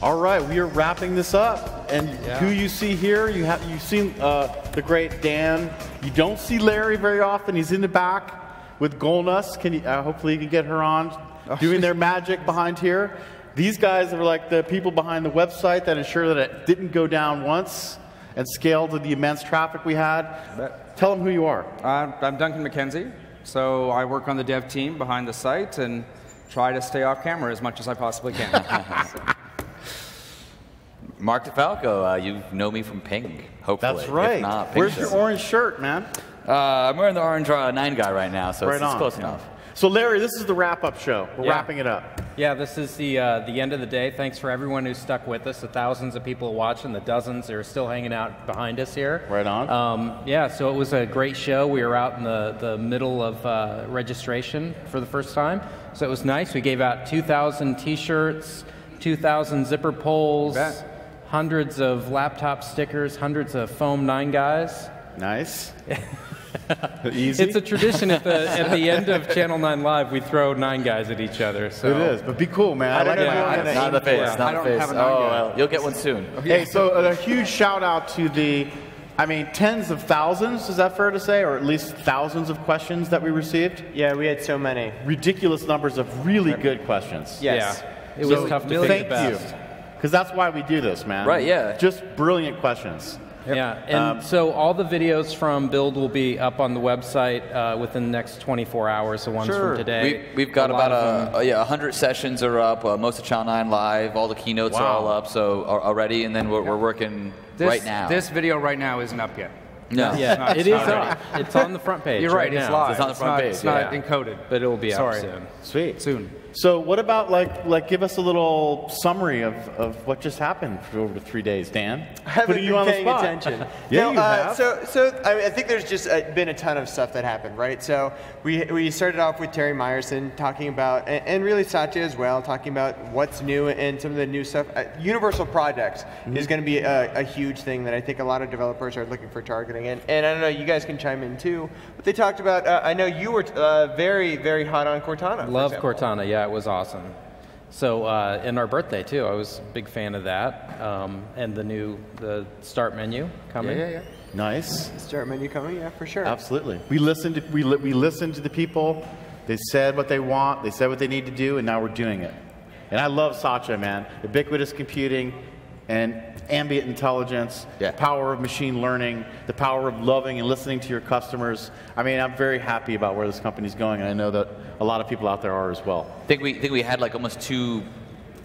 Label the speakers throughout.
Speaker 1: All right, we are wrapping this up, and who you see here, you've seen the great Dan. You don't see Larry very often. He's in the back with Golnus. Can you? Hopefully, you can get her on doing their magic behind here. These guys are like the people behind the website that ensure that it didn't go down once and scaled to the immense traffic we had. Tell them who you are.
Speaker 2: I'm Duncan McKenzie. So I work on the dev team behind the site and try to stay off camera as much as I possibly can.
Speaker 3: Mark DeFalco, you know me from Ping, hopefully.
Speaker 1: That's right.
Speaker 3: If not,
Speaker 1: where's your orange shirt, man?
Speaker 3: I'm wearing the orange 9 guy right now, so it's close enough.
Speaker 1: So Larry, this is the wrap-up show. We're wrapping it up.
Speaker 4: Yeah, this is the end of the day. Thanks for everyone who stuck with us, the thousands of people watching, the dozens that are still hanging out behind us here.
Speaker 1: Right on.
Speaker 4: Yeah, so it was a great show. We were out in the middle of registration for the first time, so it was nice. We gave out 2,000 T-shirts, 2,000 zipper poles, hundreds of laptop stickers, hundreds of foam 9 guys.
Speaker 1: Nice. Easy.
Speaker 4: It's a tradition at the end of Channel 9 Live, we throw 9 guys at each other. So.
Speaker 1: It is, but be cool, man. I like
Speaker 3: not the face.
Speaker 2: I don't have a 9
Speaker 3: well, you'll get one soon.
Speaker 1: Hey, so a huge shout out to the, tens of thousands, is that fair to say? Or at least thousands of questions that we received?
Speaker 5: Yeah, we had so many.
Speaker 1: Ridiculous numbers of really good questions.
Speaker 5: Yes.
Speaker 4: Yeah. It was tough to pick the best.
Speaker 1: Thank you. Because that's why we do this, man.
Speaker 3: Right, yeah.
Speaker 1: Just brilliant questions.
Speaker 4: Yep. Yeah, and so all the videos from Build will be up on the website within the next 24 hours, the ones from today.
Speaker 3: We've got about 100 sessions are up, most of Channel 9 Live, all the keynotes are all up so already, and then we're working right now.
Speaker 2: This video right now isn't up yet.
Speaker 3: No.
Speaker 4: Yeah, it is up. It's on the front page.
Speaker 2: You're right, it's
Speaker 4: now.
Speaker 2: live.
Speaker 3: It's on the front page.
Speaker 2: It's not encoded.
Speaker 4: But it will be out soon.
Speaker 1: Sweet.
Speaker 2: Soon.
Speaker 1: So what about, give us a little summary of what just happened for over 3 days, Dan?
Speaker 5: I haven't been paying attention.
Speaker 1: Yeah, you have.
Speaker 5: I think there's just been a ton of stuff that happened, right? So we started off with Terry Myerson talking about, and really Satya as well, talking about what's new and some of the new stuff. Universal projects is going to be a huge thing that I think a lot of developers are looking for targeting. And I don't know, you guys can chime in too. But they talked about, I know you were very, very hot on Cortana.
Speaker 4: Love Cortana, yeah, it was awesome. So, and our birthday too, I was a big fan of that. And the start menu coming.
Speaker 5: Yeah.
Speaker 1: Nice.
Speaker 5: Start menu coming, yeah, for sure.
Speaker 1: Absolutely. We listened to the people. They said what they want. They said what they need to do, and now we're doing it. And I love Satya, man. Ubiquitous computing and ambient intelligence, the power of machine learning, the power of loving and listening to your customers. I'm very happy about where this company's going, and I know that a lot of people out there are as well.
Speaker 3: I think we had almost 2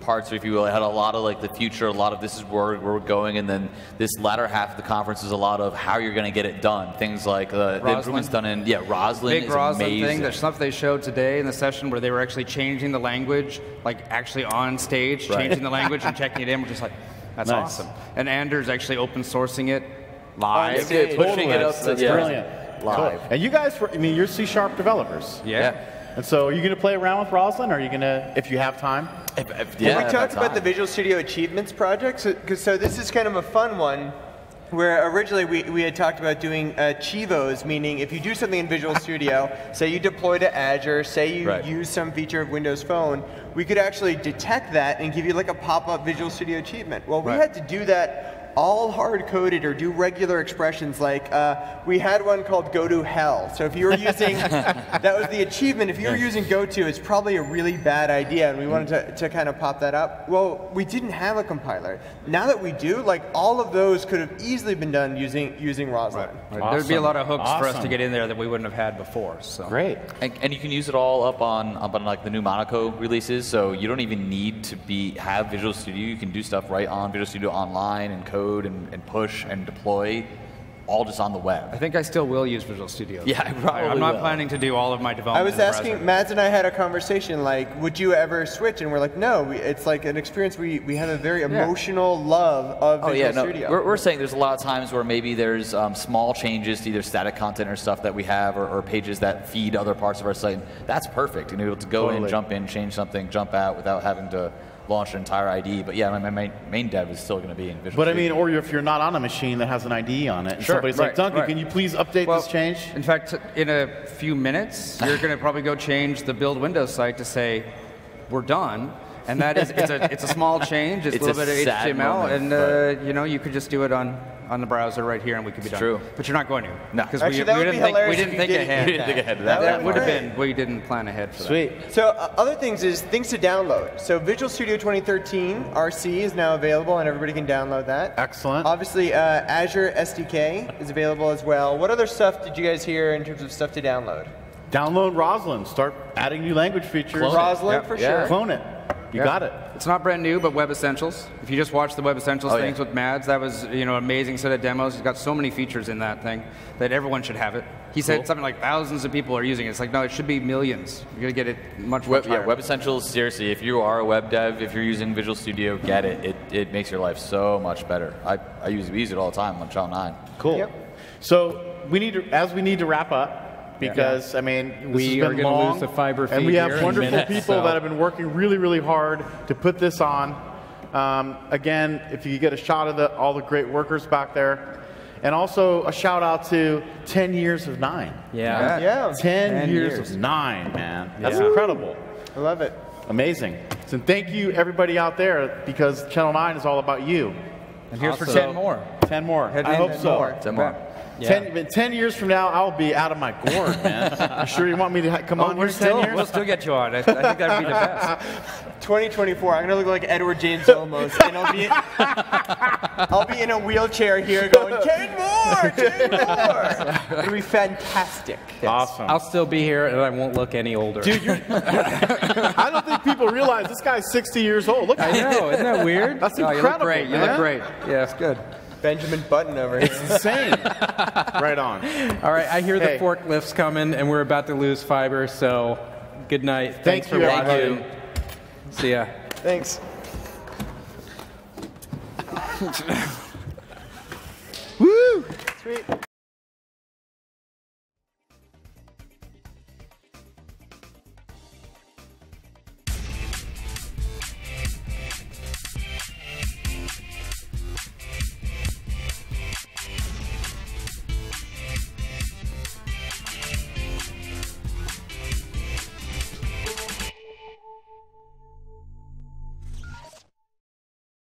Speaker 3: parts, if you will. It had a lot of the future, a lot of this is where we're going, and then this latter half of the conference is a lot of how you're going to get it done. Things like the improvements done in Roslyn is amazing.
Speaker 2: Thing, the stuff they showed today in the session where they were actually changing the language, actually on stage, changing the language and checking it in. We're just that's awesome. And Anders actually open sourcing it live,
Speaker 3: pushing it up.
Speaker 1: That's brilliant. Live. Cool. And you guys, you're C# developers.
Speaker 2: Yeah.
Speaker 1: And so, are you going to play around with Roslyn, or are you going to, if you have time?
Speaker 5: We talked about the Visual Studio Achievements project. So this is kind of a fun one, where originally we had talked about doing Chivos, meaning if you do something in Visual Studio, say you deploy to Azure, say you use some feature of Windows Phone, we could actually detect that and give you a pop-up Visual Studio achievement. Well, we had to do that all hard-coded or do regular expressions we had one called go to hell. So if you were using, that was the achievement. If you were using GoTo, it's probably a really bad idea, and we wanted to kind of pop that up. Well, we didn't have a compiler. Now that we do, all of those could have easily been done using Roslyn.
Speaker 2: Right. Awesome. There'd be a lot of hooks for us to get in there that we wouldn't have had before. So.
Speaker 1: Great.
Speaker 3: And you can use it all up on the new Monaco releases, so you don't even need to have Visual Studio. You can do stuff right on Visual Studio Online and code and push and deploy, all just on the web.
Speaker 2: I think I still will use Visual Studio.
Speaker 3: Yeah, I probably
Speaker 2: I'm not planning to do all of my development.
Speaker 5: I was asking, Mads and I had a conversation would you ever switch? And we're no, it's an experience we have a very emotional love of Visual Studio.
Speaker 3: We're saying there's a lot of times where maybe there's small changes to either static content or stuff that we have or pages that feed other parts of our site. That's perfect. Able to go in, jump in, change something, jump out without having to launch an entire IDE. But my main dev is still going to be in Visual Studio.
Speaker 1: Or if you're not on a machine that has an IDE on it, and somebody's Duncan, can you please update this change?
Speaker 2: In fact, in a few minutes, you're going to probably go change the Build Windows site to say, we're done. And that is, it's a small change. It's a little bit of
Speaker 3: sad
Speaker 2: HTML,
Speaker 3: moment,
Speaker 2: and you know, you could just do it on the browser right here, and we could be done.
Speaker 3: True.
Speaker 2: But you're not going to.
Speaker 3: No.
Speaker 2: Because
Speaker 5: Actually,
Speaker 2: we
Speaker 5: that would be
Speaker 2: didn't think
Speaker 5: hilarious
Speaker 2: we
Speaker 5: if
Speaker 2: didn't
Speaker 5: you
Speaker 2: think
Speaker 5: did
Speaker 2: ahead.
Speaker 3: We didn't think ahead of
Speaker 5: That
Speaker 3: that.
Speaker 2: That would have
Speaker 5: great.
Speaker 2: been. We didn't plan ahead for that.
Speaker 1: Sweet.
Speaker 5: So other things is things to download. So Visual Studio 2013 RC is now available, and everybody can download that.
Speaker 1: Excellent.
Speaker 5: Obviously, Azure SDK is available as well. What other stuff did you guys hear in terms of stuff to download?
Speaker 1: Download Roslyn. Start adding new language features.
Speaker 5: Roslyn for sure.
Speaker 1: Clone it. You got it.
Speaker 2: It's not brand new, but Web Essentials. If you just watch the Web Essentials things with Mads, that was an amazing set of demos. He's got so many features in that thing that everyone should have it. He said something like thousands of people are using it. It's like, no, it should be millions. You're going to get it much higher.
Speaker 3: Web Essentials, seriously, if you are a web dev, if you're using Visual Studio, get it. It makes your life so much better. We use it all the time on Channel 9.
Speaker 1: Cool.
Speaker 5: Yep.
Speaker 1: So we need to wrap up. Because, I mean, this
Speaker 4: We
Speaker 1: has
Speaker 4: are
Speaker 1: been
Speaker 4: gonna
Speaker 1: long,
Speaker 4: lose the fiber
Speaker 1: and
Speaker 4: feed
Speaker 1: we have
Speaker 4: here in a
Speaker 1: wonderful
Speaker 4: minute,
Speaker 1: people
Speaker 4: so-
Speaker 1: that have been working really, really hard to put this on. Again, if you get a shot of all the great workers back there, and also a shout out to 10 years of 9.
Speaker 4: Yeah.
Speaker 5: Yeah.
Speaker 1: 10 years of 9, man. That's incredible.
Speaker 5: I love it.
Speaker 1: Amazing. So thank you, everybody out there, because Channel 9 is all about you.
Speaker 2: And here's for
Speaker 4: Awesome.
Speaker 2: 10 more.
Speaker 1: 10 more.
Speaker 2: Heading
Speaker 1: I
Speaker 2: in
Speaker 1: hope
Speaker 2: 10
Speaker 1: so.
Speaker 2: more.
Speaker 3: 10 more.
Speaker 4: Yeah.
Speaker 1: 10 years from now, I'll be out of my gourd, man. You sure you want me to come on here 10 years?
Speaker 2: We'll still get you on. I think that would be the best.
Speaker 5: 2024. I'm gonna look like Edward James Olmos, and I'll be in a wheelchair here going 10 more, 10 more. It'll be fantastic.
Speaker 1: Awesome.
Speaker 4: I'll still be here, and I won't look any older.
Speaker 1: Dude, I don't think people realize this guy's 60 years old. Look at
Speaker 4: I
Speaker 1: him.
Speaker 4: know, isn't that weird?
Speaker 1: That's
Speaker 2: No,
Speaker 1: incredible.
Speaker 2: you look great. You
Speaker 1: man.
Speaker 2: look great. Yeah, it's good.
Speaker 5: Benjamin Button over here.
Speaker 1: Insane. Right on.
Speaker 4: All right, I hear
Speaker 1: Hey.
Speaker 4: the forklifts coming, and we're about to lose fiber, so good night. Thanks
Speaker 1: Thank
Speaker 4: for
Speaker 1: you,
Speaker 4: watching.
Speaker 1: everybody.
Speaker 4: See ya.
Speaker 5: Thanks.
Speaker 1: Woo!
Speaker 5: Sweet.